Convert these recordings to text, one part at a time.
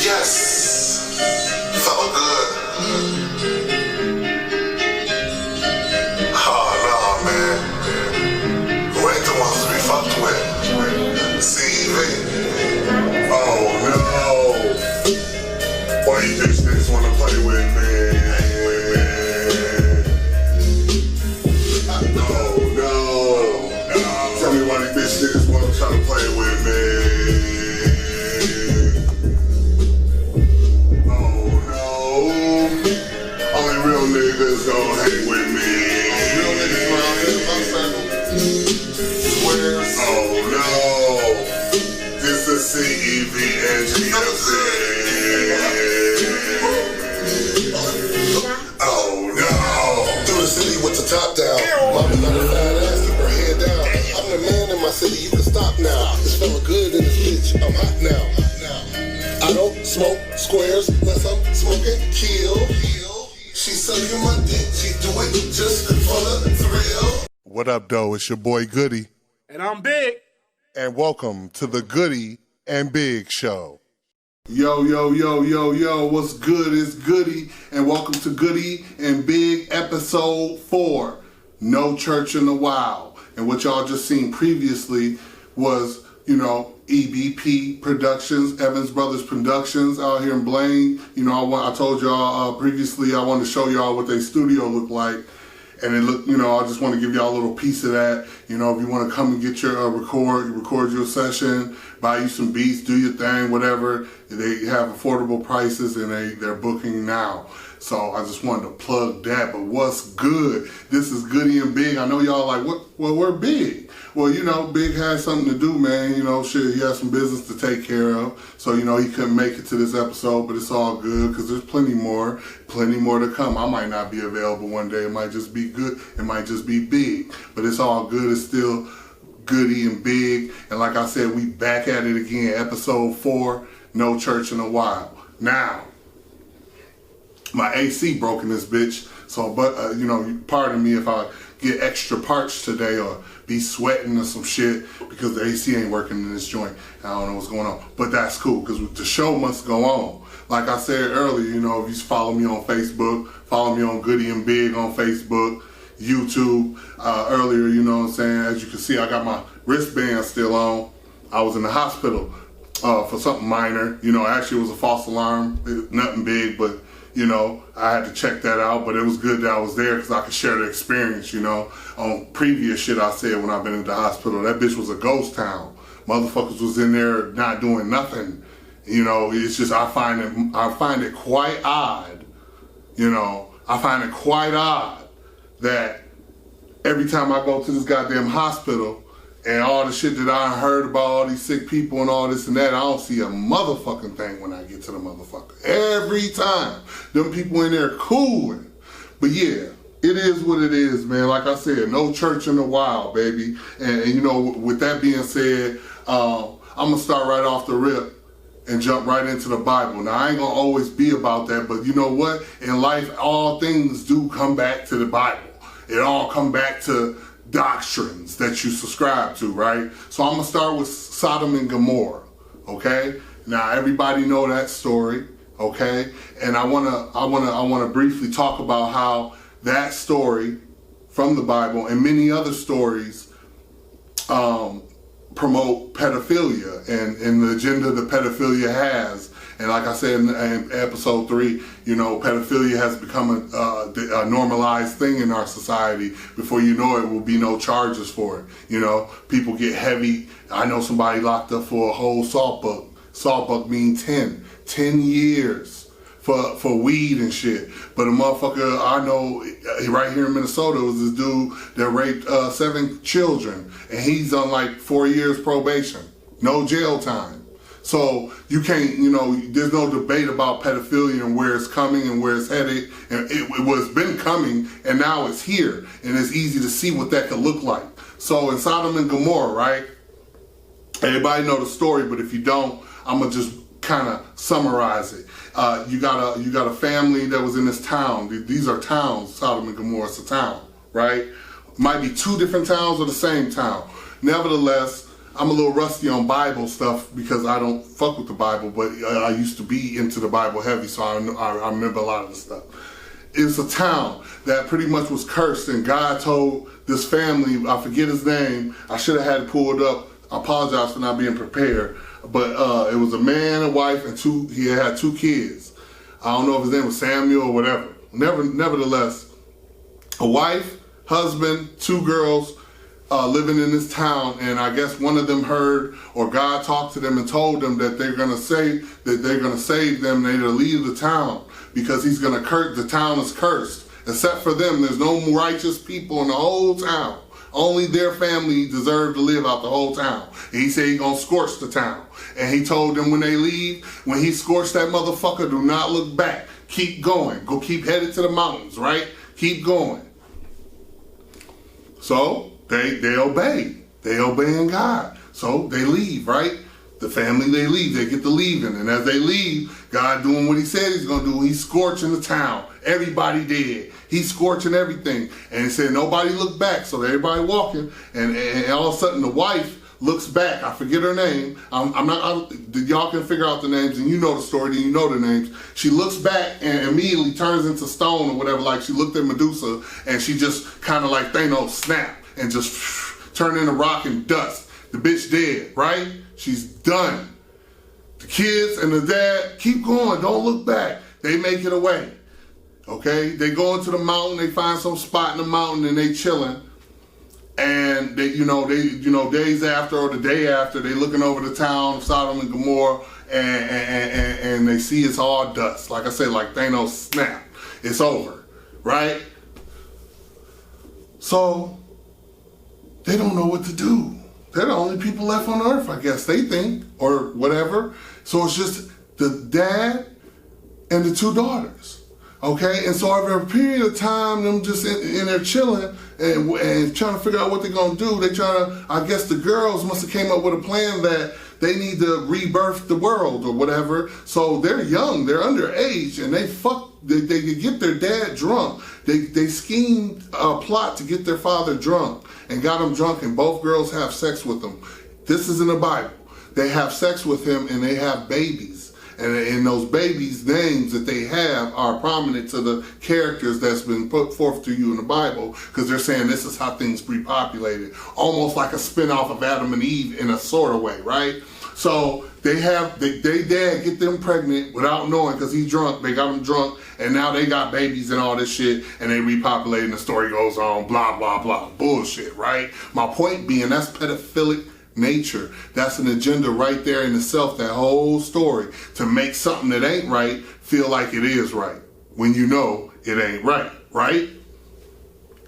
Yes, Fellagood. Oh no, man. Who ain't the ones to be fucked with? CV. Oh no. Why you bitch niggas wanna play with me? Oh no. Tell me why these bitch niggas wanna try to play with me. Niggas gon' hang with me. Real niggas around here, my circle. Swears. Oh no. This is CEVNGFC. Oh no. Through the city with the top down. Mama got a fat ass, keep her head down. I'm the man in my city, you can stop now. It's Fellagood in this bitch, I'm hot now. I don't smoke squares unless I'm smoking kill. She sucking my dick, she do it just for the thrill. What up, though? It's your boy Goody. And I'm Big. And welcome to the Goody and Big Show. Yo, yo, yo, yo, yo, what's good? It's Goody, and welcome to Goody and Big episode 4, No Church in the Wild. And what y'all just seen previously was, EBP Productions, Evans Brothers Productions out here in Blaine. I told y'all previously I wanted to show y'all what their studio looked like. And it looked, I just want to give y'all a little piece of that. If you want to come and get your record your session, buy you some beats, do your thing, whatever. They have affordable prices and they're booking now. So I just wanted to plug that. But what's good? This is Goody and Big. I know y'all like, well, we're Big. Well, Big has something to do, man. Shit, he has some business to take care of. So, he couldn't make it to this episode, but it's all good because there's plenty more to come. I might not be available one day. It might just be good. It might just be Big. But it's all good. It's still Goody and Big. And like I said, we back at it again. Episode 4, No Church in the Wild. Now, my AC broke in this bitch. So, pardon me if I get extra parts today or be sweating or some shit because the AC ain't working in this joint. I don't know what's going on. But that's cool because the show must go on. Like I said earlier, if you follow me on Facebook, follow me on Goody and Big on Facebook, YouTube. Earlier, as you can see, I got my wristband still on. I was in the hospital for something minor. Actually it was a false alarm. Nothing big, but I had to check that out, but it was good that I was there because I could share the experience, On previous shit I said when I've been in the hospital, that bitch was a ghost town. Motherfuckers was in there not doing nothing. It's just, I find it quite odd, I find it quite odd that every time I go to this goddamn hospital and all the shit that I heard about all these sick people and all this and that, I don't see a motherfucking thing when I get to the motherfucker. Every time. Them people in there cooling. But yeah, it is what it is, man. Like I said, no church in the wild, baby. And with that being said, I'm going to start right off the rip and jump right into the Bible. Now, I ain't going to always be about that, but you know what? In life, all things do come back to the Bible. It all come back to doctrines that you subscribe to, right? So I'm gonna start with Sodom and Gomorrah, okay? Now everybody know that story, okay? And I wanna briefly talk about how that story from the Bible and many other stories promote pedophilia and the agenda that pedophilia has. And like I said in episode 3, pedophilia has become a normalized thing in our society. Before you know it, will be no charges for it. People get heavy. I know somebody locked up for a whole salt buck. Salt buck means 10 years for weed and shit. But a motherfucker I know right here in Minnesota was this dude that raped 7 children. And he's on like 4 years probation. No jail time. So you can't, there's no debate about pedophilia and where it's coming and where it's headed. And it was been coming and now it's here. And it's easy to see what that could look like. So in Sodom and Gomorrah, right? Everybody know the story, but if you don't, I'm going to just kind of summarize it. You got a family that was in this town. These are towns. Sodom and Gomorrah is a town, right? Might be 2 different towns or the same town. Nevertheless, I'm a little rusty on Bible stuff because I don't fuck with the Bible, but I used to be into the Bible heavy, so I remember a lot of the stuff. It's a town that pretty much was cursed, and God told this family, I forget his name, I should have had it pulled up, I apologize for not being prepared, but it was a man, a wife, and he had 2 kids. I don't know if his name was Samuel or whatever. Nevertheless, a wife, husband, 2 girls, living in this town, and I guess one of them heard, or God talked to them and told them that they're gonna save them. They're to leave the town because he's gonna curse. The town is cursed. Except for them, there's no righteous people in the whole town. Only their family deserve to live out the whole town. And he said he's gonna scorch the town. And he told them when they leave, when he scorched that motherfucker, do not look back. Keep going. Go keep headed to the mountains, right? Keep going. So they obey. They obeying God. So they leave, right? The family, they leave. They get to leaving. And as they leave, God doing what he said he's going to do. He's scorching the town. Everybody dead. He's scorching everything. And he said, nobody look back. So everybody walking. And all of a sudden, the wife looks back. I forget her name. Y'all can figure out the names. And you know the story. Then you know the names. She looks back and immediately turns into stone or whatever. Like she looked at Medusa. And she just kind of like Thanos snapped. And just turned into rock and dust. The bitch dead, right? She's done. The kids and the dad keep going. Don't look back. They make it away. Okay? They go into the mountain. They find some spot in the mountain and they chilling. And they days after or the day after, they looking over the town of Sodom and Gomorrah and they see it's all dust. Like I said, like Thanos snap. It's over, right? So they don't know what to do. They're the only people left on earth, I guess they think, or whatever. So it's just the dad and the 2 daughters, okay? And so over a period of time, them just in there chilling and trying to figure out what they're gonna do. I guess the girls must have came up with a plan that they need to rebirth the world or whatever. So they're young, they're underage, and they get their dad drunk. They schemed a plot to get their father drunk and got him drunk, and both girls have sex with him. This is in the Bible. They have sex with him and they have babies. And those babies' names that they have are prominent to the characters that's been put forth to you in the Bible, because they're saying this is how things repopulated. Almost like a spin-off of Adam and Eve in a sort of way, right? So they dad get them pregnant without knowing, because he's drunk. They got him drunk, and now they got babies and all this shit, and they repopulate, and the story goes on, blah, blah, blah. Bullshit, right? My point being, that's pedophilic nature. That's an agenda right there in itself, that whole story, to make something that ain't right feel like it is right, when you know it ain't right, right?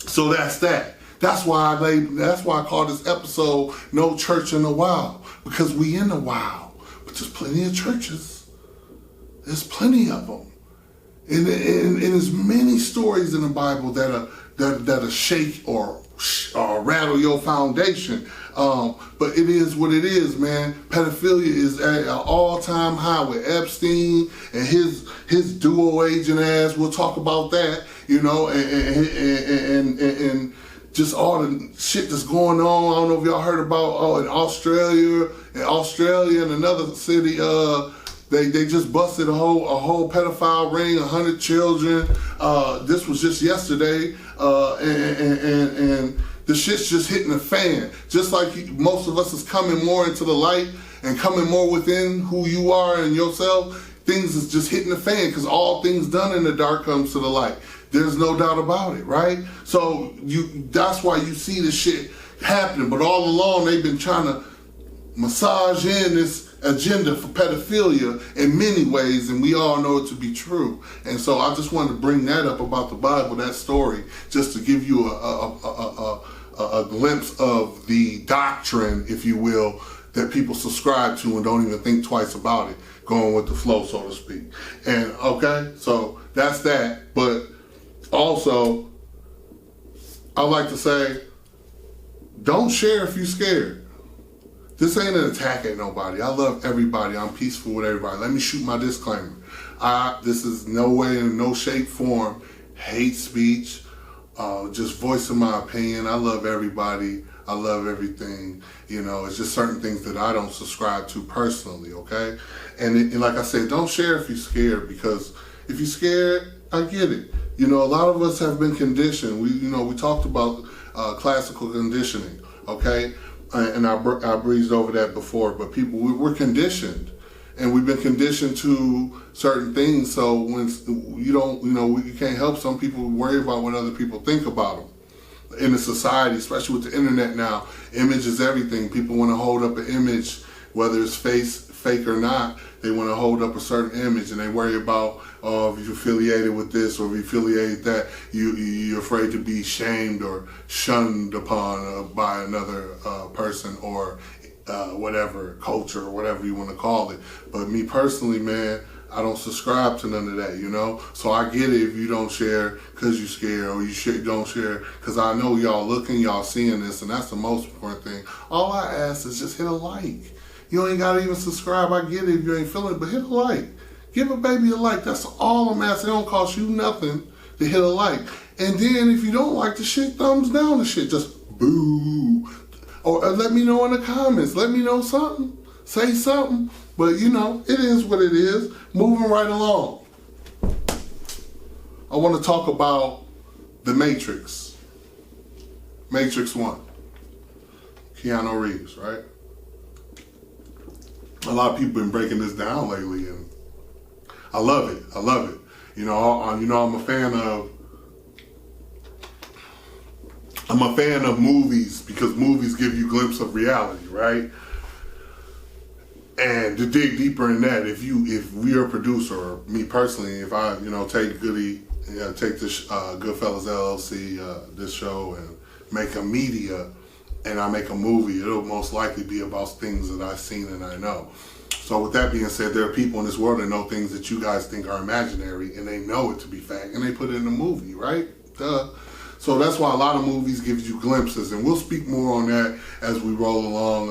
So that's that. That's why I call this episode No Church in the Wild, because we in the wild, but there's plenty of churches. There's plenty of them. And there's many stories in the Bible that'll shake or rattle your foundation. But it is what it is, man. Pedophilia is at an all-time high with Epstein and his dual agent ass. We'll talk about that, and just all the shit that's going on. I don't know if y'all heard about in Australia and another city. They just busted a whole pedophile ring, 100 children. This was just yesterday, and the shit's just hitting the fan. Just like most of us is coming more into the light and coming more within who you are and yourself, things is just hitting the fan, because all things done in the dark comes to the light. There's no doubt about it, right? So that's why you see this shit happening. But all along, they've been trying to massage in this agenda for pedophilia in many ways, and we all know it to be true. And so I just wanted to bring that up about the Bible, that story, just to give you a glimpse of the doctrine, if you will, that people subscribe to and don't even think twice about it, going with the flow, so to speak. And okay, so that's that. But also, I like to say, don't share if you're scared. This ain't an attack at nobody. I love everybody. I'm peaceful with everybody. Let me shoot my disclaimer. This is no way, in no shape, form, hate speech, just voicing my opinion. I love everybody. I love everything. You know, it's just certain things that I don't subscribe to personally, okay? And like I said, don't share if you're scared, because if you're scared, I get it. You know, a lot of us have been conditioned. We talked about classical conditioning, okay? And I breezed over that before, but we're conditioned. And we've been conditioned to certain things, so when you can't help some people worry about what other people think about them. In the society, especially with the internet now, image is everything. People want to hold up an image, whether it's fake or not. They want to hold up a certain image, and they worry about, if you're affiliated with this or if you're affiliated that, you're afraid to be shamed or shunned upon by another person or whatever culture or whatever you want to call it. But me personally, man, I don't subscribe to none of that, you know? So I get it if you don't share because you're scared, or you don't share because I know y'all looking, y'all seeing this, and that's the most important thing. All I ask is just hit a like. You ain't got to even subscribe. I get it if you ain't feeling it, but hit a like. Give a baby a like. That's all I'm asking. It don't cost you nothing to hit a like. And then if you don't like the shit, thumbs down the shit. Just boo. Or let me know in the comments. Let me know something. Say something. But, you know, it is what it is. Moving right along. I want to talk about The Matrix. Matrix 1. Keanu Reeves, right? A lot of people been breaking this down lately, and I love it. I love it. You know, I'm a fan of movies, because movies give you a glimpse of reality, right? And to dig deeper in that, if we are a producer, or me personally, if I, take this Goodfellas LLC, this show, and make a media, and I make a movie, it'll most likely be about things that I've seen and I know. So with that being said, there are people in this world that know things that you guys think are imaginary, and they know it to be fact, and they put it in a movie, right? Duh. So that's why a lot of movies give you glimpses, and we'll speak more on that as we roll along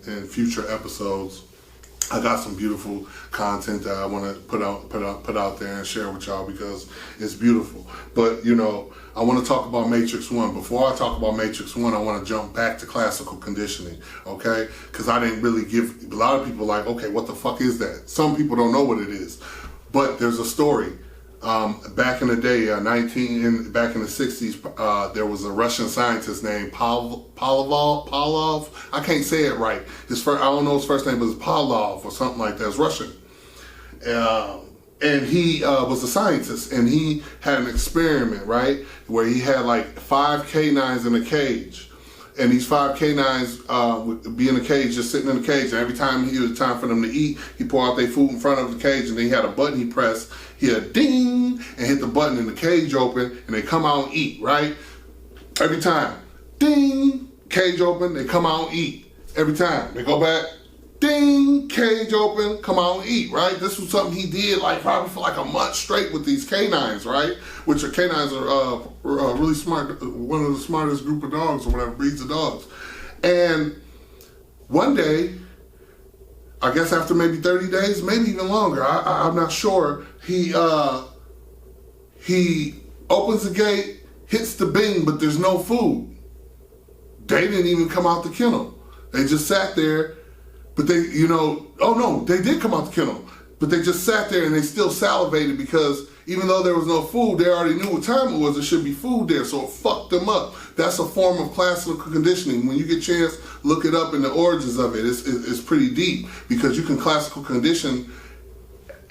in future episodes. I got some beautiful content that I want to put out there and share with y'all, because it's beautiful. But I want to talk about Matrix 1. Before I talk about Matrix 1, I want to jump back to classical conditioning, okay? Because I didn't really give a lot of people like, okay, what the fuck is that? Some people don't know what it is, but there's a story. Back in the day, back in the 60s, there was a Russian scientist named Pavlov. I can't say it right. I don't know his first name, but it's Pavlov or something like that. It's Russian. And he was a scientist, and he had an experiment, right, where he had like 5 canines in a cage. And these 5 canines would be in a cage, just sitting in the cage. And every time it was time for them to eat, he pour out their food in front of the cage, and then he had a button he pressed. He had ding, and hit the button, and the cage open, and they come out and eat, right? Every time. Ding, cage open, they come out and eat. Every time. They go back. Ding, cage open, come out and eat, right? This was something he did probably for a month straight with these canines, right? Which canines are really smart, one of the smartest group of dogs or whatever, breeds of dogs. And one day, I guess after maybe 30 days, maybe even longer, I'm not sure, he opens the gate, hits the bing, but there's no food. They didn't even come out the kennel. They just sat there. But they, they did come out the kennel, but they just sat there and they still salivated, because even though there was no food, they already knew what time it was. There should be food there, so it fucked them up. That's a form of classical conditioning. When you get a chance, look it up in the origins of it. It's pretty deep, because you can classical condition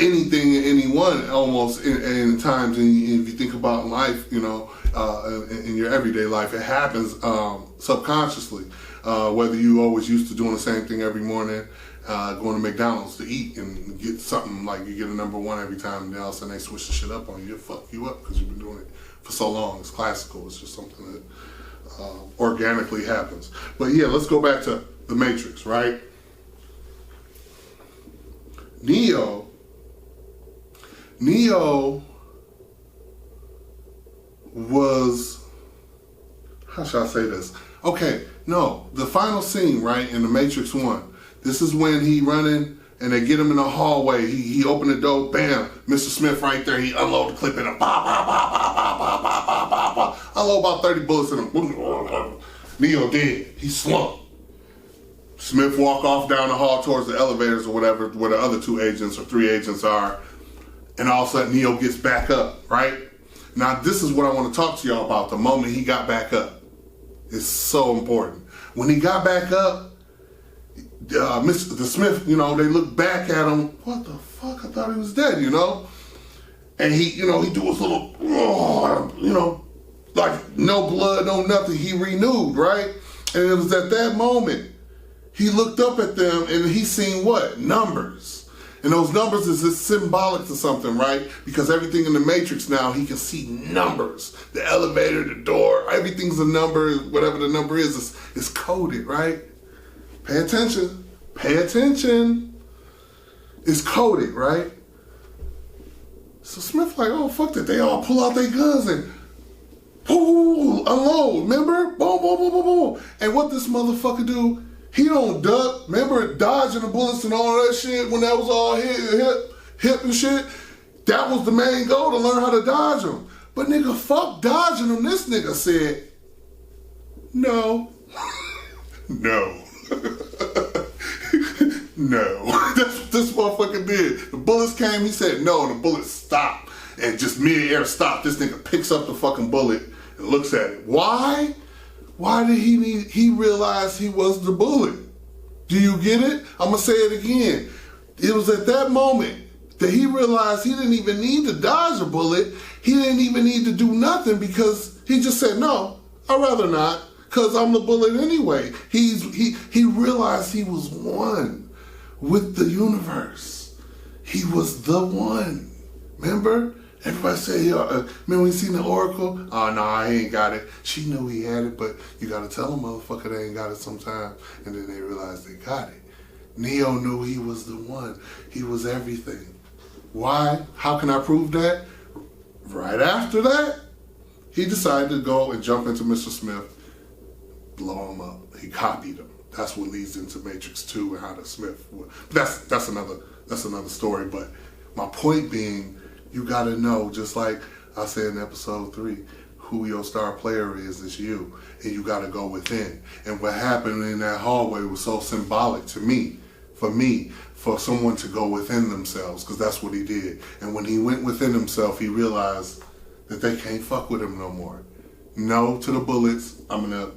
anything and anyone almost in times. And if you think about life, in your everyday life, it happens subconsciously. Whether you always used to doing the same thing every morning, going to McDonald's to eat and get something like you get a number 1 every time, and then all of a sudden they switch the shit up on you. It'll fuck you up because you've been doing it for so long. It's classical. It's just something that organically happens. But yeah, let's go back to The Matrix, right? Neo was, how should I say this? Okay, no, the final scene, right, in The Matrix 1, this is when he running and they get him in the hallway. He opened the door, bam, Mr. Smith right there, he unload the clip in him, bah, bah, bah, bah, bah, bah, bah, bah, bah, bah. Unload about 30 bullets in him. Neo dead. He slumped. Smith walk off down the hall towards the elevators or whatever, where the other 2 agents or 3 agents are, and all of a sudden Neo gets back up, right? Now this is what I want to talk to y'all about, the moment he got back up. It's so important. When he got back up, Mr. Smith, they look back at him, what the fuck, I thought he was dead, And he do his little, like no blood, no nothing, he renewed, right? And it was at that moment, he looked up at them and he seen what? Numbers. And those numbers is symbolic to something, right? Because everything in the Matrix now, he can see numbers. The elevator, the door, everything's a number. Whatever the number is coded, right? Pay attention. Pay attention. It's coded, right? So Smith like, oh, fuck that. They all pull out their guns and ooh, unload. Remember? Boom, boom, boom, boom, boom. And what this motherfucker do? He don't duck. Remember dodging the bullets and all that shit when that was all hip and shit? That was the main goal, to learn how to dodge them. But nigga, fuck dodging them. This nigga said, no. No. No. That's what this motherfucker did. The bullets came, he said no, and the bullets stopped. And just mid-air stopped. This nigga picks up the fucking bullet and looks at it. Why? Why did he realize he was the bullet? Do you get it? I'm gonna say it again. It was at that moment that he realized he didn't even need to dodge a bullet. He didn't even need to do nothing, because he just said, no, I'd rather not, because I'm the bullet anyway. He realized he was one with the universe. He was the one. Remember? Everybody say, remember when you seen the Oracle? Oh, no, he ain't got it. She knew he had it, but you got to tell them, motherfucker, they ain't got it sometime. And then they realized they got it. Neo knew he was the one. He was everything. Why? How can I prove that? Right after that, he decided to go and jump into Mr. Smith, blow him up. He copied him. That's what leads into Matrix 2 and how the Smith would. That's another story. But my point being, you gotta know, just like I said in episode 3, who your star player is you. And you gotta go within. And what happened in that hallway was so symbolic to me, for someone to go within themselves, because that's what he did. And when he went within himself, he realized that they can't fuck with him no more. No to the bullets. I'm gonna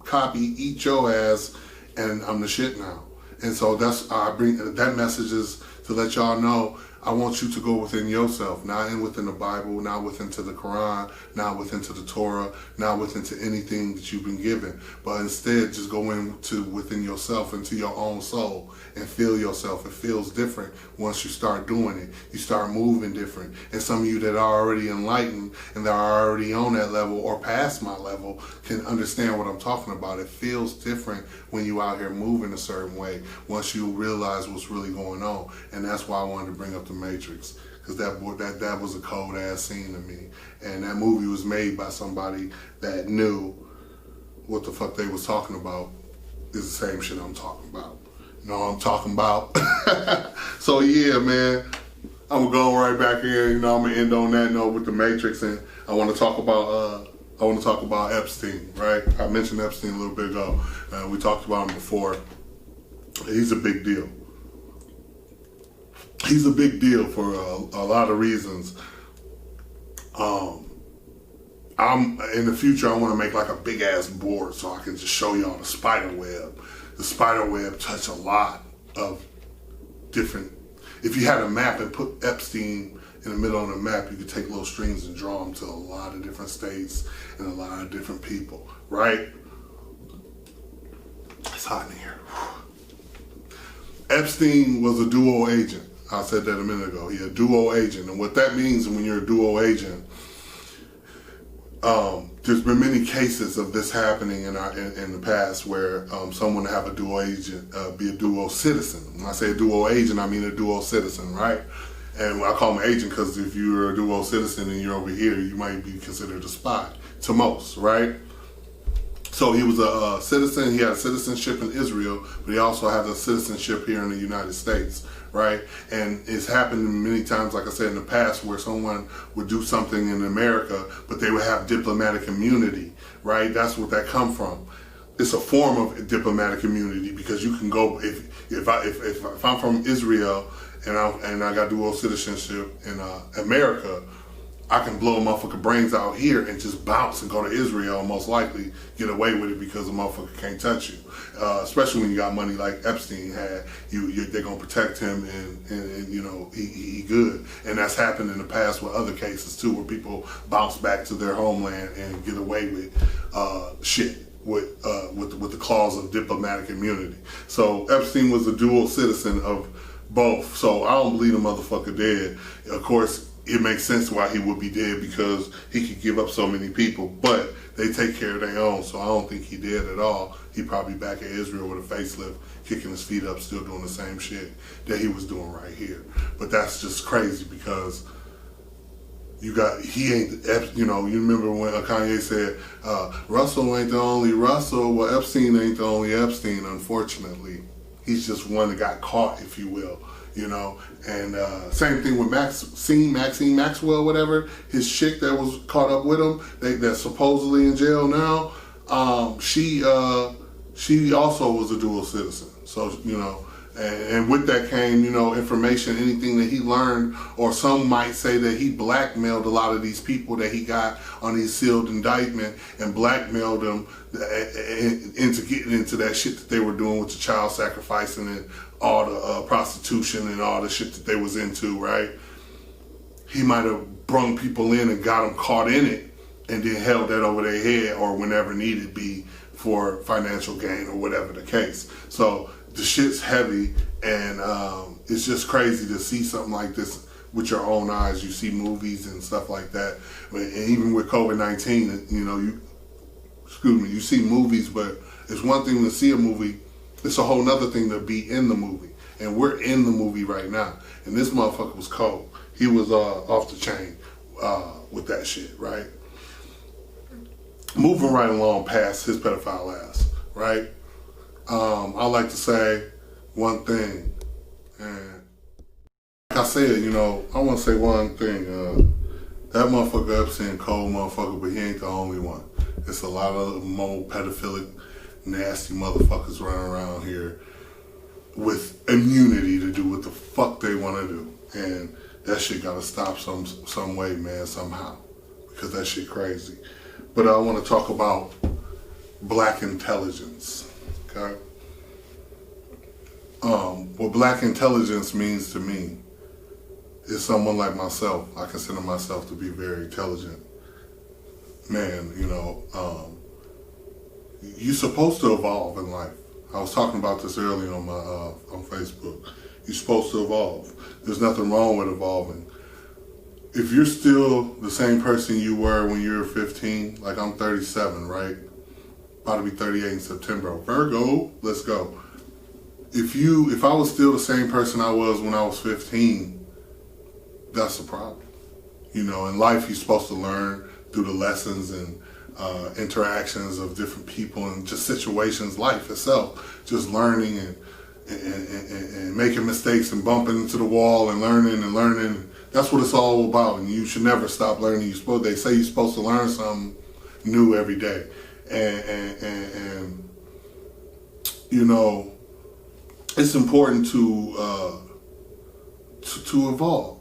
copy, eat your ass, and I'm the shit now. And so I bring that message is to let y'all know, I want you to go within yourself, not within the Bible, not within to the Quran, not within to the Torah, not within to anything that you've been given, but instead just go within yourself, into your own soul, and feel yourself. It feels different once you start doing it. You start moving different. And some of you that are already enlightened and that are already on that level or past my level can understand what I'm talking about. It feels different when you out here moving a certain way once you realize what's really going on. And that's why I wanted to bring up the Matrix, because that was a cold ass scene to me. And that movie was made by somebody that knew what the fuck they was talking about. Is the same shit I'm talking about. You know what I'm talking about? So yeah, man, I'm going right back in. I'm gonna end on that note with the Matrix, and I want to talk about Epstein, right? I mentioned Epstein a little bit ago. We talked about him before. He's a big deal. He's a big deal for a lot of reasons. I'm in the future, I want to make like a big ass board so I can just show y'all the spider web. The spider web touched a lot of different. If you had a map and put Epstein in the middle of the map, you could take little strings and draw them to a lot of different states and a lot of different people, right? It's hot in here. Epstein was a dual agent. I said that a minute ago. He's a dual agent. And what that means when you're a dual agent, there's been many cases of this happening in the past where someone have a dual agent be a dual citizen. When I say a dual agent, I mean a dual citizen, right? And I call him agent because if you're a dual citizen and you're over here, you might be considered a spy to most, right? So he was a citizen. He had citizenship in Israel, but he also had a citizenship here in the United States, right? And it's happened many times, like I said, in the past, where someone would do something in America, but they would have diplomatic immunity, right? That's what that come from. it's a form of diplomatic immunity because you can go if I'm from Israel and I got dual citizenship in America, I can blow a motherfucker brains out here and just bounce and go to Israel and most likely get away with it because the motherfucker can't touch you. Especially when you got money like Epstein had, they're gonna protect him and you know he good. And that's happened in the past with other cases too, where people bounce back to their homeland and get away with shit with the clause of diplomatic immunity. So Epstein was a dual citizen of both. So I don't believe the motherfucker dead. Of course, it makes sense why he would be dead because he could give up so many people, but they take care of their own, so I don't think he dead at all. He probably back in Israel with a facelift, kicking his feet up, still doing the same shit that he was doing right here. But that's just crazy because he ain't, you know, you remember when Kanye said, Russell ain't the only Russell, well, Epstein ain't the only Epstein, unfortunately. He's just one that got caught, if you will. You know, and same thing with Maxine Maxwell, whatever, his chick that was caught up with him, that's supposedly in jail now. She also was a dual citizen. So, you know, and with that came, you know, information, anything that he learned, or some might say that he blackmailed a lot of these people that he got on these sealed indictment and blackmailed them into getting into that shit that they were doing with the child sacrificing and all the prostitution and all the shit that they was into, right? He might have brung people in and got them caught in it and then held that over their head or whenever needed be for financial gain or whatever the case. So the shit's heavy and it's just crazy to see something like this with your own eyes. You see movies and stuff like that. And even with COVID-19, you know, you see movies, but it's one thing to see a movie. It's a whole nother thing to be in the movie. And we're in the movie right now. And this motherfucker was cold. He was off the chain with that shit, right? Moving right along past his pedophile ass, right? I like to say one thing. And like I said, you know, I want to say one thing. That motherfucker Epstein, cold motherfucker, but he ain't the only one. It's a lot of more pedophilic, nasty motherfuckers running around here with immunity to do what the fuck they want to do. And that shit gotta stop some way, man, somehow. Because that shit crazy. But I want to talk about black intelligence, okay? What black intelligence means to me is someone like myself. I consider myself to be very intelligent. Man, you know, you're supposed to evolve in life. I was talking about this earlier on my on Facebook. You're supposed to evolve. There's nothing wrong with evolving. If you're still the same person you were when you were 15, like I'm 37, right? About to be 38 in September. Virgo, let's go. If I was still the same person I was when I was 15, that's a problem. You know, in life you're supposed to learn through the lessons and interactions of different people and just situations, life itself, just learning and making mistakes and bumping into the wall and learning. That's what it's all about, and you should never stop learning. They say you're supposed to learn something new every day, and you know, it's important to evolve.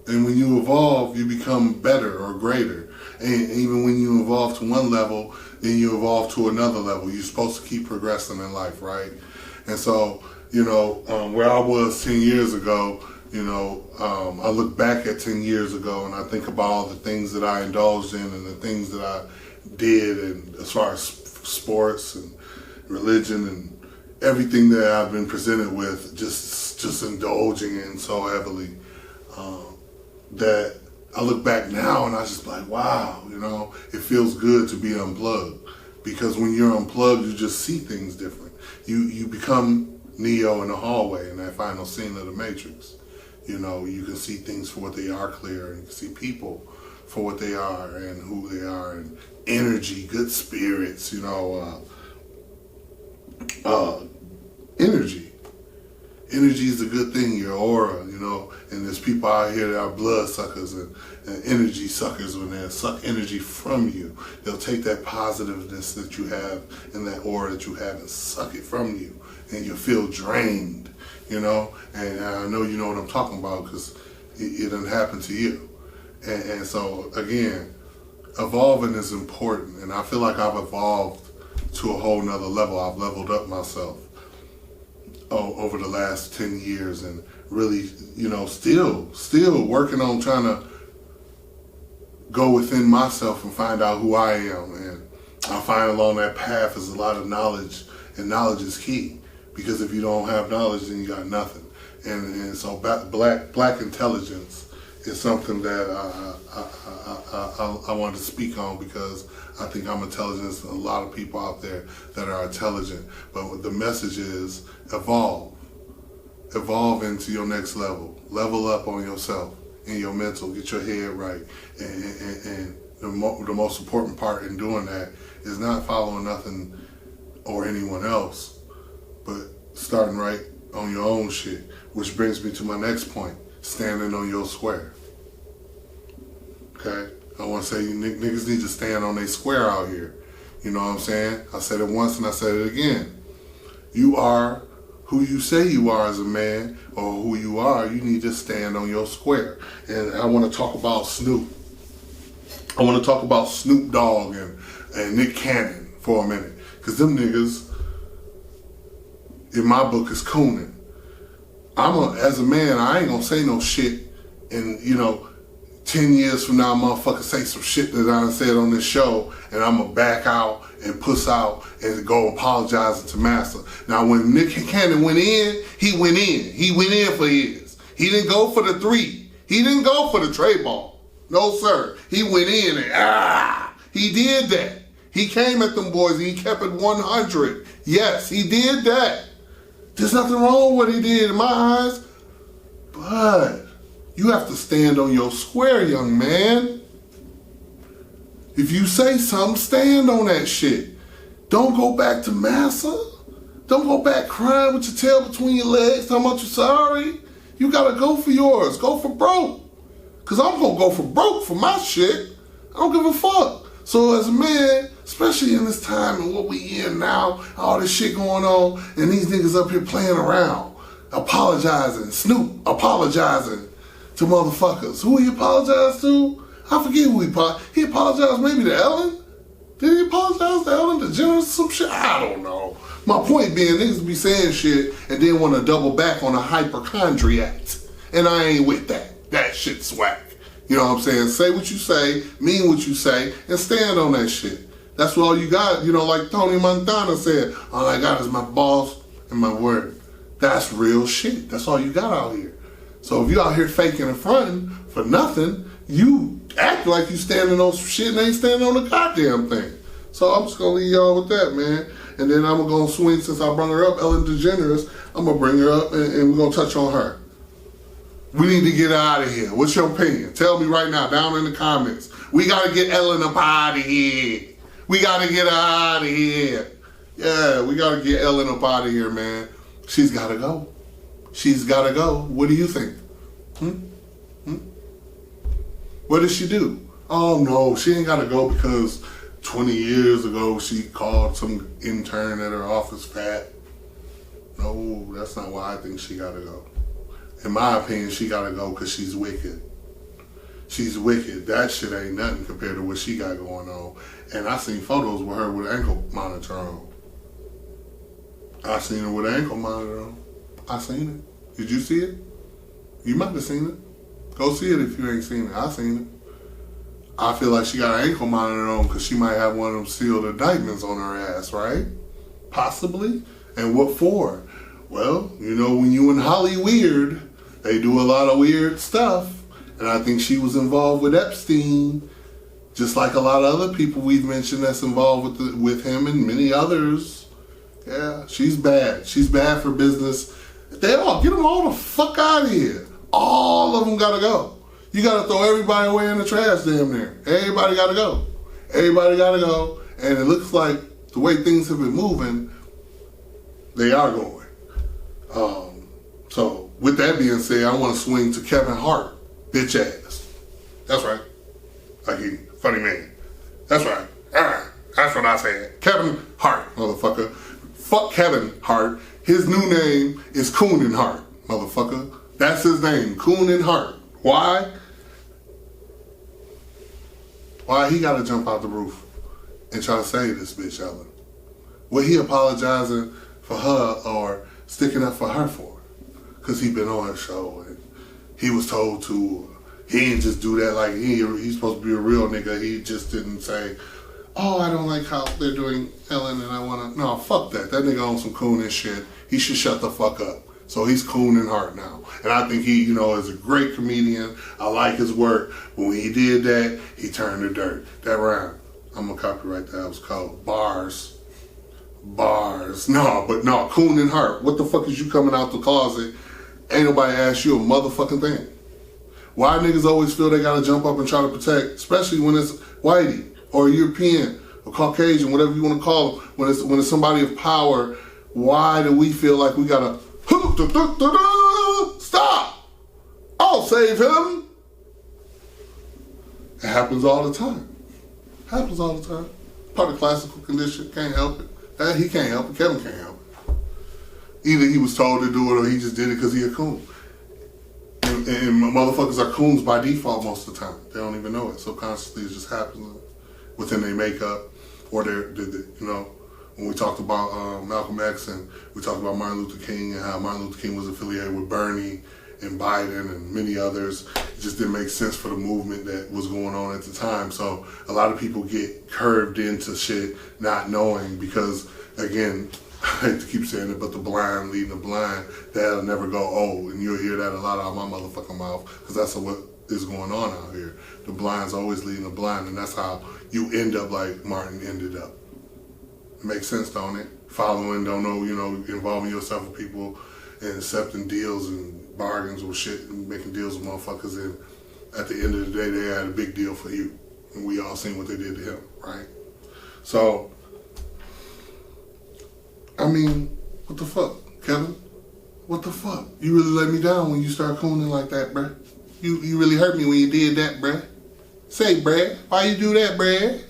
And when you evolve, you become better or greater. And even when you evolve to one level, then you evolve to another level. You're supposed to keep progressing in life, right? And so, you know, where I was 10 years ago, you know, I look back at 10 years ago and I think about all the things that I indulged in and the things that I did, and as far as sports and religion and everything that I've been presented with, just indulging in so heavily, that I look back now and I just like, wow, you know, it feels good to be unplugged. Because when you're unplugged, you just see things different. You become Neo in the hallway in that final scene of The Matrix. You know, you can see things for what they are clear, and you can see people for what they are and who they are, and energy, good spirits, you know, energy. Energy is a good thing, your aura, you know. And there's people out here that are blood suckers and energy suckers. When they suck energy from you, they'll take that positiveness that you have and that aura that you have and suck it from you, and you'll feel drained, you know. And I know you know what I'm talking about because it done happened to you. And so again, evolving is important, and I feel like I've evolved to a whole nother level. I've leveled up myself over the last 10 years and really, you know, still working on trying to go within myself and find out who I am. And I find along that path is a lot of knowledge, and knowledge is key, because if you don't have knowledge, then you got nothing. And so black intelligence is something that I wanted to speak on, because I think I'm intelligent. There's a lot of people out there that are intelligent, but the message is evolve into your next level, level up on yourself and your mental, get your head right, and the most important part in doing that is not following nothing or anyone else, but starting right on your own shit, which brings me to my next point: standing on your square. Okay? I want to say niggas need to stand on their square out here. You know what I'm saying? I said it once and I said it again. You are who you say you are as a man, or who you are. You need to stand on your square. And I want to talk about Snoop. I want to talk about Snoop Dogg and Nick Cannon for a minute, because them niggas, in my book, is cooning. As a man, I ain't gonna say no shit, and 10 years from now, motherfucker say some shit that I done said on this show, and I'm gonna back out and puss out and go apologizing to Master. Now, when Nick Cannon went in, he went in. He went in for his. He didn't go for the 3. He didn't go for the tray ball. No, sir. He went in and he did that. He came at them boys and he kept it 100. Yes, he did that. There's nothing wrong with what he did in my eyes, but you have to stand on your square, young man. If you say something, stand on that shit. Don't go back to massa. Don't go back crying with your tail between your legs, talking about you're sorry. You gotta go for yours. Go for broke. Cause I'm gonna go for broke for my shit. I don't give a fuck. So as a man, especially in this time and what we in now, all this shit going on, and these niggas up here playing around, apologizing, Snoop apologizing to motherfuckers. Who he apologized to? I forget who he apologized. He apologized maybe to Ellen? Did he apologize to Ellen DeGeneres or some shit? I don't know. My point being, niggas be saying shit and then want to double back on a hypochondriac. And I ain't with that. That shit's whack. You know what I'm saying? Say what you say, mean what you say, and stand on that shit. That's all you got. Like Tony Montana said, all I got is my balls and my word. That's real shit. That's all you got out here. So if you out here faking and fronting for nothing, you act like you standing on some shit and ain't standing on the goddamn thing. So I'm just going to leave y'all with that, man. And then I'm going to swing, since I brought her up, Ellen DeGeneres, I'm going to bring her up and we're going to touch on her. We need to get her out of here. What's your opinion? Tell me right now, down in the comments. We got to get Ellen up out of here. We got to get her out of here. Yeah, we got to get Ellen up out of here, man. She's got to go. She's got to go. What do you think? What did she do? Oh, no, she ain't got to go because 20 years ago she called some intern at her office fat. No, that's not why I think she got to go. In my opinion, she got to go because she's wicked. She's wicked. That shit ain't nothing compared to what she got going on. And I seen photos with her with an ankle monitor on. I seen her with an ankle monitor on. I seen it. Did you see it? You might have seen it. Go see it if you ain't seen it. I seen it. I feel like she got an ankle monitor on because she might have one of them sealed indictments on her ass, right? Possibly. And what for? Well, when you in Hollyweird, they do a lot of weird stuff. And I think she was involved with Epstein, just like a lot of other people we've mentioned that's involved with him and many others. Yeah, she's bad. She's bad for business. Get them all the fuck out of here. All of them gotta go. You gotta throw everybody away in the trash damn near. Everybody gotta go. Everybody gotta go. And it looks like the way things have been moving, they are going. So, with that being said, I want to swing to Kevin Hart, bitch ass. That's right. Like he, funny man. That's right. That's what I said. Kevin Hart, motherfucker. Fuck Kevin Hart. His new name is Coonan Hart, motherfucker. That's his name, Coonan Hart. Why? Why he gotta jump out the roof and try to save this bitch, Ellen? What he apologizing for her or sticking up for her for? Because he been on her show and he was told to. He didn't just do that like he's supposed to be a real nigga. He just didn't say, oh, I don't like how they're doing Ellen and I want to. No, fuck that. That nigga on some Coonan shit. He should shut the fuck up. So he's Coonan Hart now. And I think he, is a great comedian. I like his work. But when he did that, he turned to dirt. That rhyme, I'm going to copyright that. It was called Bars. No, Coonan Hart. What the fuck is you coming out the closet? Ain't nobody asked you a motherfucking thing. Why niggas always feel they gotta jump up and try to protect, especially when it's whitey or European or Caucasian, whatever you want to call them. When it's somebody of power, why do we feel like we gotta stop? I'll save him. It happens all the time. Part of classical condition. Can't help it. He can't help it. Kevin can't help it. Either he was told to do it or he just did it because he a coon. And motherfuckers are coons by default most of the time. They don't even know it. Subconsciously, it just happens within their makeup or when we talked about Malcolm X and we talked about Martin Luther King and how Martin Luther King was affiliated with Bernie and Biden and many others. It just didn't make sense for the movement that was going on at the time. So a lot of people get curved into shit not knowing because, again, I hate to keep saying it, but the blind leading the blind, that'll never go old. And you'll hear that a lot out of my motherfucking mouth because that's what is going on out here. The blind's always leading the blind, and that's how you end up like Martin ended up. It makes sense, don't it? Following, don't know, involving yourself with people and accepting deals and bargains with shit and making deals with motherfuckers. And at the end of the day, they had a big deal for you. And we all seen what they did to him, right? So, I mean, what the fuck, Kevin? What the fuck? You really let me down when you start cooning like that, bruh. You really hurt me when you did that, bruh. Say, bruh, why you do that, bruh?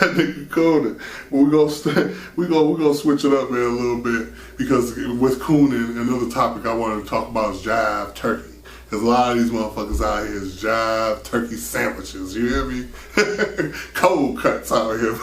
That nigga cooning. But we gonna switch it up, man, a little bit because with cooning, another topic I wanted to talk about is jive turkey. Because a lot of these motherfuckers out here is jive turkey sandwiches, you hear me? Cold cuts out here.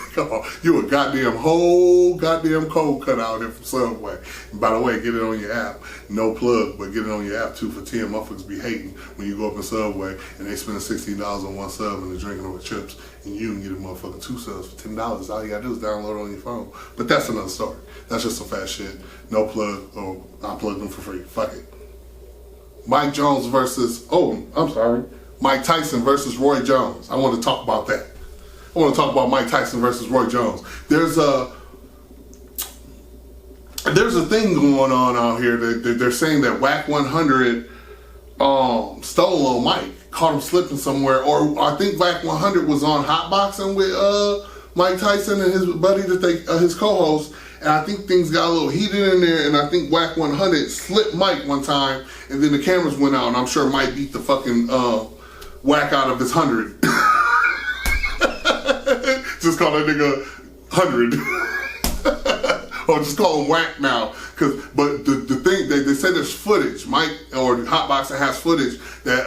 You a whole goddamn cold cut out here from Subway. And by the way, get it on your app. No plug, but get it on your app 2 for $10. Motherfuckers be hating when you go up in Subway and they spend $16 on one sub and they're drinking it with chips. And you can get a motherfucking 2 subs for $10. All you gotta do is download it on your phone. But that's another story. That's just some fat shit. No plug, or I'll plug them for free. Fuck it. Mike Tyson versus Roy Jones. I want to talk about that. I want to talk about Mike Tyson versus Roy Jones. There's a thing going on out here that they're saying that Whack 100 stole on Mike, caught him slipping somewhere, or I think Whack 100 was on hotboxing with Mike Tyson and his buddy his co-host. And I think things got a little heated in there, and I think Whack 100 slipped Mike one time, and then the cameras went out, and I'm sure Mike beat the fucking Whack out of his 100. Just call that nigga 100. Or just call him Whack now. But the thing, they say there's footage. Mike, or Hotboxing has footage that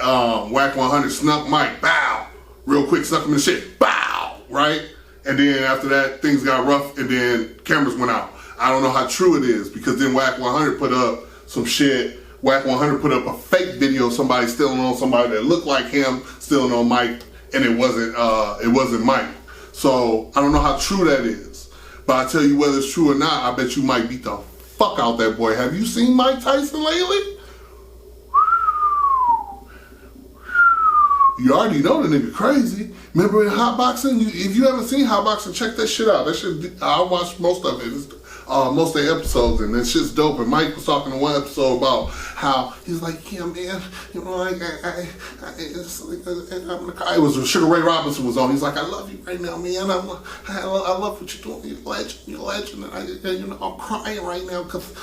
Whack 100 snuck Mike, bow, real quick, snuck him in shit, bow, right? And then after that, things got rough, and then cameras went out. I don't know how true it is, because then Whack 100 put up some shit. Whack 100 put up a fake video of somebody stealing on somebody that looked like him, stealing on Mike, and it wasn't Mike. So I don't know how true that is. But I tell you whether it's true or not, I bet you Mike beat the fuck out that boy. Have you seen Mike Tyson lately? You already know the nigga crazy. Remember in Hotboxing? If you haven't seen Hotboxing, check that shit out. That shit, I watched most of it. It's most of the episodes, and that shit's dope. And Mike was talking in one episode about how he's like, yeah, man, you know, it was Sugar Ray Robinson was on. He's like, I love you right now, man. I love what you're doing. You're a legend. You're a legend. And I'm crying right now because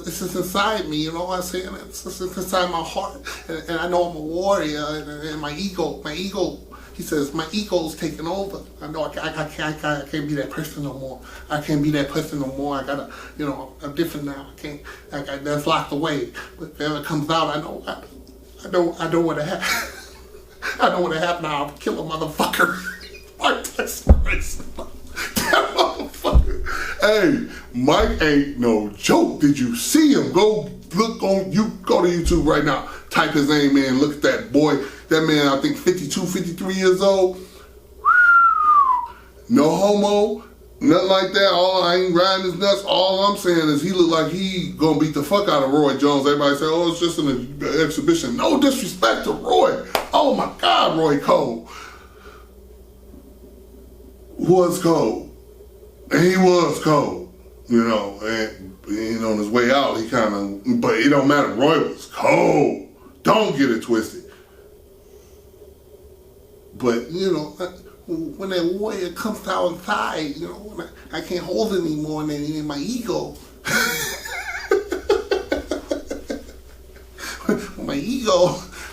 it's just inside me. You know what I'm saying? It's just inside my heart, and I know I'm a warrior, and my ego. He says, my ego's taking over. I know I can't be that person no more. I can't be that person no more. I gotta, you know, I'm different now. That's locked away. But if it ever comes out, I know what happened. I know what happened now. I'll kill a motherfucker. That motherfucker. Hey, Mike ain't no joke. Did you see him? Go to YouTube right now. Type his name in. Look at that boy. That man, I think 52, 53 years old. No homo, nothing like that. I ain't riding his nuts. All I'm saying is he look like he gonna beat the fuck out of Roy Jones. Everybody say, oh, it's just an exhibition. No disrespect to Roy. Oh my God, Roy Cole was cold. And he was cold, you know, and on his way out, he kind of, but it don't matter. Roy was cold. Don't get it twisted. But, you know, when that warrior comes outside, you know, when I can't hold it anymore, and then my ego,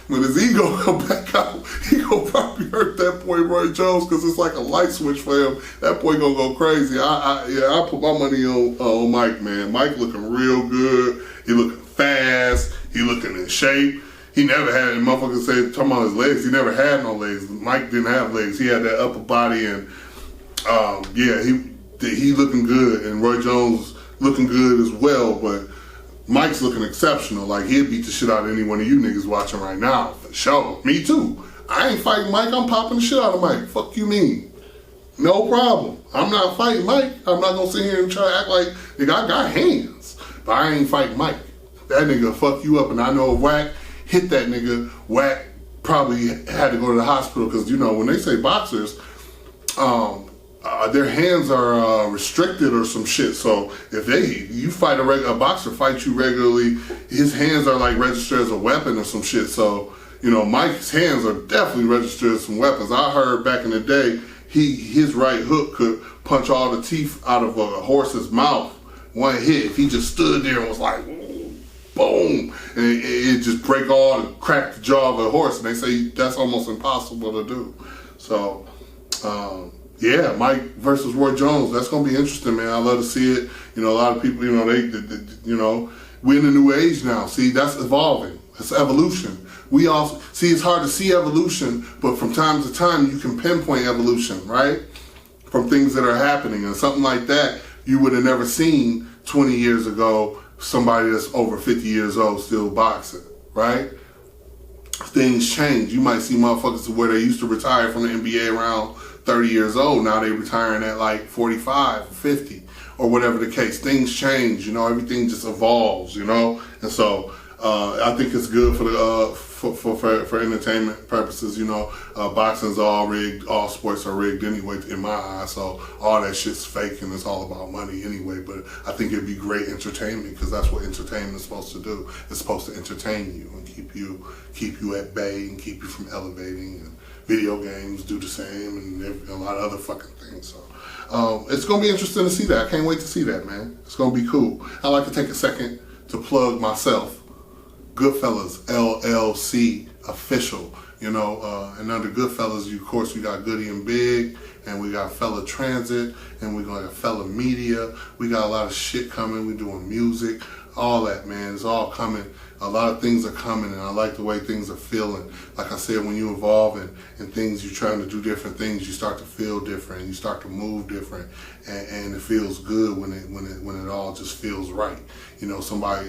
when his ego come back out, he gonna probably hurt that boy Roy Jones, because it's like a light switch for him. That boy gonna go crazy. I put my money on Mike, man. Mike looking real good. He looking fast. He looking in shape. He never had, and motherfuckers say, talking about his legs, he never had no legs. Mike didn't have legs. He had that upper body, and he looking good, and Roy Jones looking good as well, but Mike's looking exceptional. Like, he'd beat the shit out of any one of you niggas watching right now, for sure. Me too. I ain't fighting Mike, I'm popping the shit out of Mike. Fuck you mean? No problem. I'm not fighting Mike. I'm not gonna sit here and try to act like, nigga, I got hands, but I ain't fighting Mike. That nigga fuck you up, and I know Whack hit that nigga. Whack probably had to go to the hospital, because, you know, when they say boxers, their hands are restricted or some shit. So if you fight a boxer fights you regularly, his hands are like registered as a weapon or some shit. So, you know, Mike's hands are definitely registered as some weapons. I heard back in the day, his right hook could punch all the teeth out of a horse's mouth one hit. If he just stood there and was like, boom, and it just crack the jaw of a horse. And they say that's almost impossible to do. So, yeah, Mike versus Roy Jones. That's gonna be interesting, man. I love to see it. You know, a lot of people, you know, we're in a new age now. See, that's evolving. It's evolution. We also see, it's hard to see evolution, but from time to time you can pinpoint evolution, right? From things that are happening, and something like that you would have never seen 20 years ago. Somebody that's over 50 years old still boxing, right? Things change. You might see motherfuckers where they used to retire from the NBA around 30 years old. Now they retiring at like 45 or 50 or whatever the case. Things change, you know, everything just evolves, you know? And so I think it's good for the for entertainment purposes, you know. Boxing's all rigged, all sports are rigged anyway in my eyes, so all that shit's fake and it's all about money anyway. But I think it'd be great entertainment, because that's what entertainment is supposed to do. It's supposed to entertain you and keep you at bay and keep you from elevating. And video games do the same, and a lot of other fucking things. So it's gonna be interesting to see that. I can't wait to see that, man. It's gonna be cool. I'd like to take a second to plug myself. Goodfellas LLC official, you know, and under Goodfellas, of course, we got Goody and Big, and we got Fella Transit, and we got Fella Media. We got a lot of shit coming. We doing music, all that, man. It's all coming. A lot of things are coming, and I like the way things are feeling. Like I said, when you evolve and things, you're trying to do different things, you start to feel different, you start to move different, and it feels good when it all just feels right. You know, somebody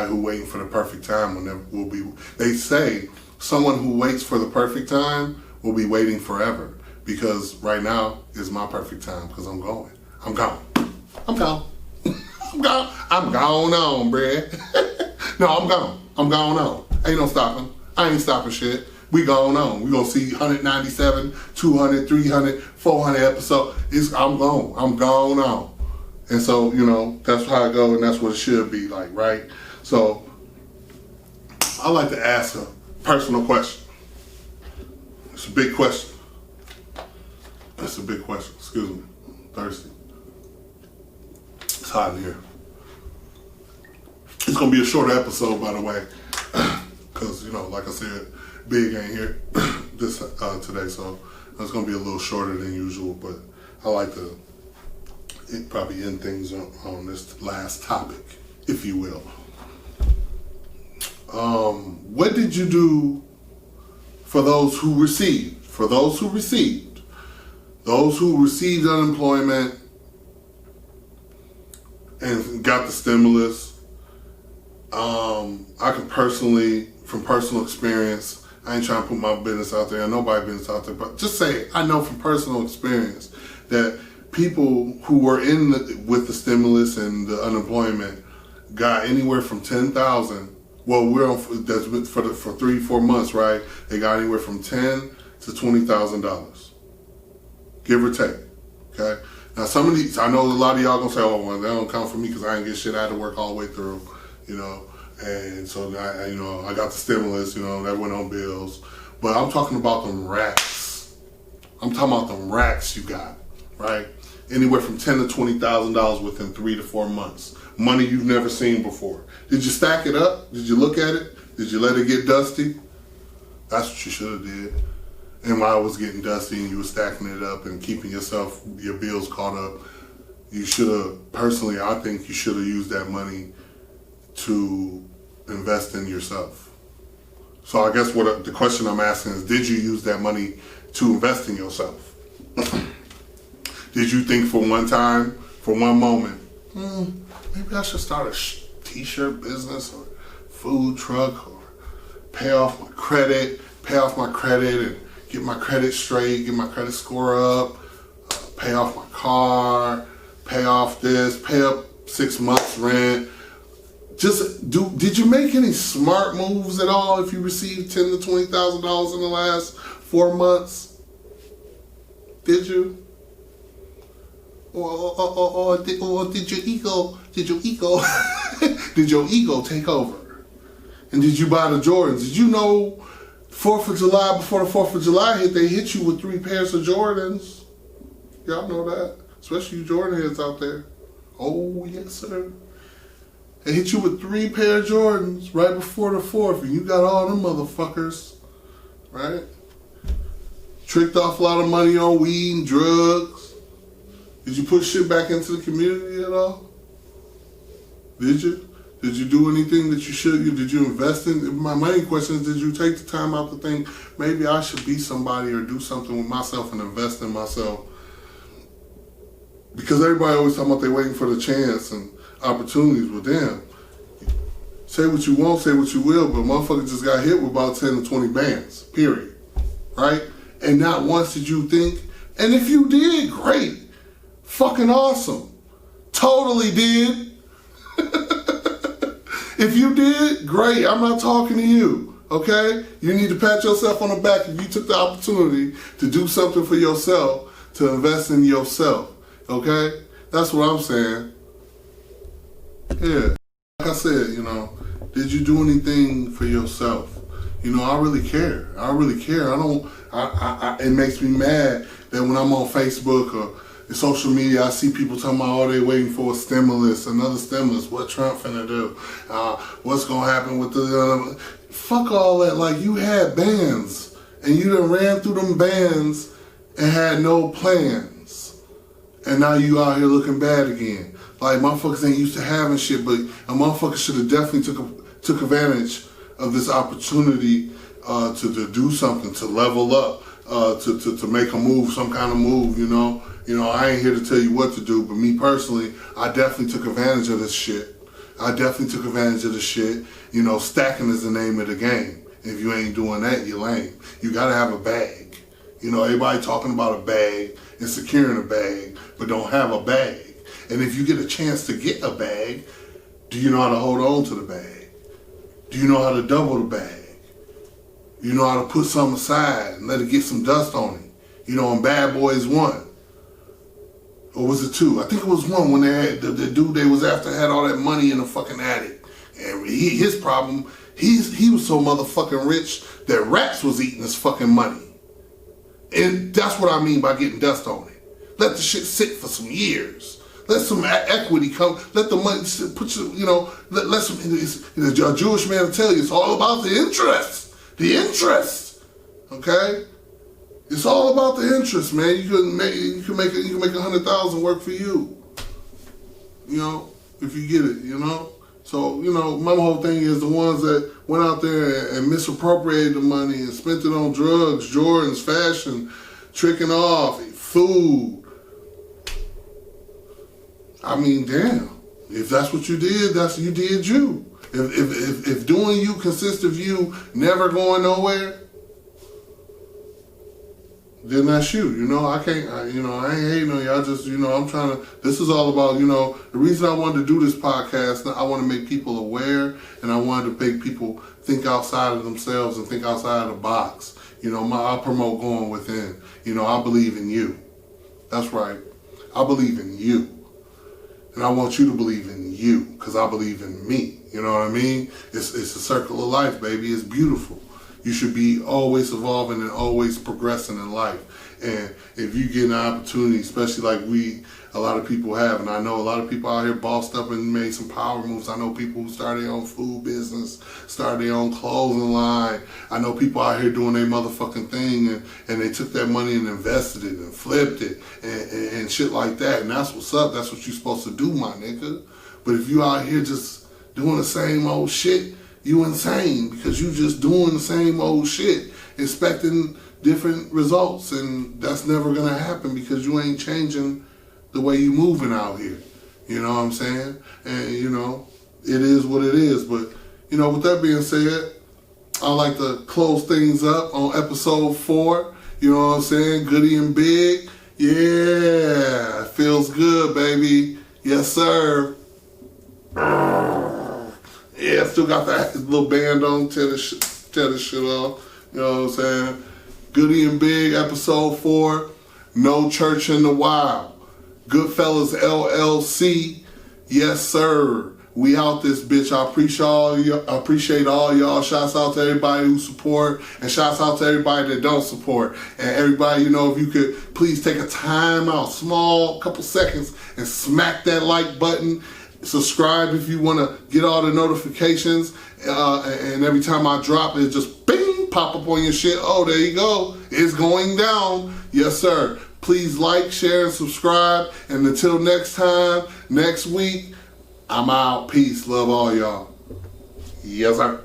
who waiting for the perfect time will be. They say someone who waits for the perfect time will be waiting forever, because right now is my perfect time, because I'm gone. I'm gone on, bruh. No, I'm gone on. Ain't no stopping. I ain't stopping shit. We going on. We gonna see 197, 200, 300, 400 episodes. I'm gone. I'm gone on. And so, you know, that's how I go, and that's what it should be like, right? So, I like to ask a personal question. It's a big question. It's a big question. Excuse me. I'm thirsty. It's hot in here. It's gonna be a shorter episode, by the way, because, you know, like I said, Big ain't here today, so it's gonna be a little shorter than usual. But I like to probably end things on this last topic, if you will. What did you do for those who received? For those who received unemployment and got the stimulus. I can personally, from personal experience, I ain't trying to put my business out there, nobody's business out there, but just say I know from personal experience that people who were with the stimulus and the unemployment got anywhere from 10,000. Well, that's for 3-4 months, right? They got anywhere from $10,000 to $20,000, give or take. Okay. Now, some of these, I know a lot of y'all gonna say, "Oh, well, that don't count for me because I didn't get shit. I had to work all the way through," you know. And so, I got the stimulus, you know, that went on bills. But I'm talking about them racks. I'm talking about them racks you got, right? Anywhere from $10,000 to $20,000 within 3 to 4 months. Money you've never seen before. Did you stack it up? Did you look at it? Did you let it get dusty? That's what you should have did. And while it was getting dusty and you were stacking it up and keeping your bills caught up, you should have, personally, I think you should have used that money to invest in yourself. So I guess the question I'm asking is, did you use that money to invest in yourself? Did you think for one time, for one moment, maybe I should start a t-shirt business or food truck or pay off my credit and get my credit straight, get my credit score up, pay off my car, pay off this, pay up 6 months rent. Did you make any smart moves at all if you received $10,000 to $20,000 in the last 4 months? Did you? Or did your ego did your ego take over? And did you buy the Jordans? Did you know 4th of July, before the 4th of July hit, they hit you with 3 pairs of Jordans? Y'all know that, especially you Jordan heads out there. Oh yes, sir. They hit you with 3 pair of Jordans right before the 4th, and you got all them motherfuckers, right? Tricked off a lot of money on weed and drugs. Did you put shit back into the community at all? Did you? Did you do anything that you should? Did you invest in? My main question is, did you take the time out to think, maybe I should be somebody or do something with myself and invest in myself? Because everybody always talking about they waiting for the chance and opportunities with them. Say what you want, say what you will, but motherfucker just got hit with about 10 to 20 bands, period. Right? And not once did you think, and if you did, great. Fucking awesome. Totally did. If you did, great. I'm not talking to you, okay? You need to pat yourself on the back if you took the opportunity to do something for yourself, to invest in yourself, okay? That's what I'm saying. Yeah. Like I said, you know, did you do anything for yourself? You know, I really care. I really care. It makes me mad that when I'm on Facebook or social media, I see people talking about, oh, they waiting for a stimulus, another stimulus. What Trump finna do? What's gonna happen with the... fuck all that. Like, you had bands, and you done ran through them bands and had no plans. And now you out here looking bad again. Like, motherfuckers ain't used to having shit, but a motherfucker should have definitely took advantage of this opportunity to do something, to level up, to make a move, some kind of move, you know? You know, I ain't here to tell you what to do, but me personally, I definitely took advantage of this shit. You know, stacking is the name of the game. If you ain't doing that, you're lame. You gotta have a bag. You know, everybody talking about a bag and securing a bag, but don't have a bag. And if you get a chance to get a bag, do you know how to hold on to the bag? Do you know how to double the bag? You know how to put something aside and let it get some dust on it. You know, in Bad Boys 1. Or was it 2? I think it was 1 when they had the dude they was after had all that money in the fucking attic. And his problem, he was so motherfucking rich that rats was eating his fucking money. And that's what I mean by getting dust on it. Let the shit sit for some years. Let some equity come. Let the money put let some. A Jewish man will tell you it's all about the interest. The interest. Okay. It's all about the interest, man. You can make $100,000 work for you. You know, if you get it. You know. So my whole thing is the ones that went out there and misappropriated the money and spent it on drugs, Jordans, fashion, tricking off, food. I mean, damn. If that's what you did, you did you. If doing you consists of you never going nowhere, then that's you. I can't, I ain't hating on you. I just, I'm trying to, this is all about, the reason I wanted to do this podcast, I want to make people aware, and I wanted to make people think outside of themselves and think outside of the box. I promote going within. I believe in you. That's right. I believe in you. And I want you to believe in you, because I believe in me. You know what I mean? It's a circle of life, baby. It's beautiful. You should be always evolving and always progressing in life. And if you get an opportunity, especially like a lot of people have, and I know a lot of people out here bossed up and made some power moves. I know people who started their own food business, started their own clothing line. I know people out here doing their motherfucking thing, and they took that money and invested it and flipped it and shit like that. And that's what's up. That's what you're supposed to do, my nigga. But if you out here just doing the same old shit, you insane, because you just doing the same old shit, expecting different results, and that's never gonna happen because you ain't changing the way you moving out here. You know what I'm saying? And it is what it is. But with that being said, I like to close things up on episode 4. You know what I'm saying? Goody and Big. Yeah, feels good, baby. Yes, sir. Yeah, still got that little band on, tear the shit off. You know what I'm saying? Goody and Big, episode 4. No Church in the Wild. Goodfellas LLC. Yes, sir. We out this bitch. I appreciate all y'all. Shouts out to everybody who support, and shouts out to everybody that don't support. And everybody, if you could please take a time out, small couple seconds, and smack that like button. Subscribe if you want to get all the notifications, and every time I drop it, just bing, pop up on your shit. Oh, there you go. It's going down. Yes, sir. Please like, share, and subscribe. And until next time, next week, I'm out. Peace. Love all y'all. Yes, sir.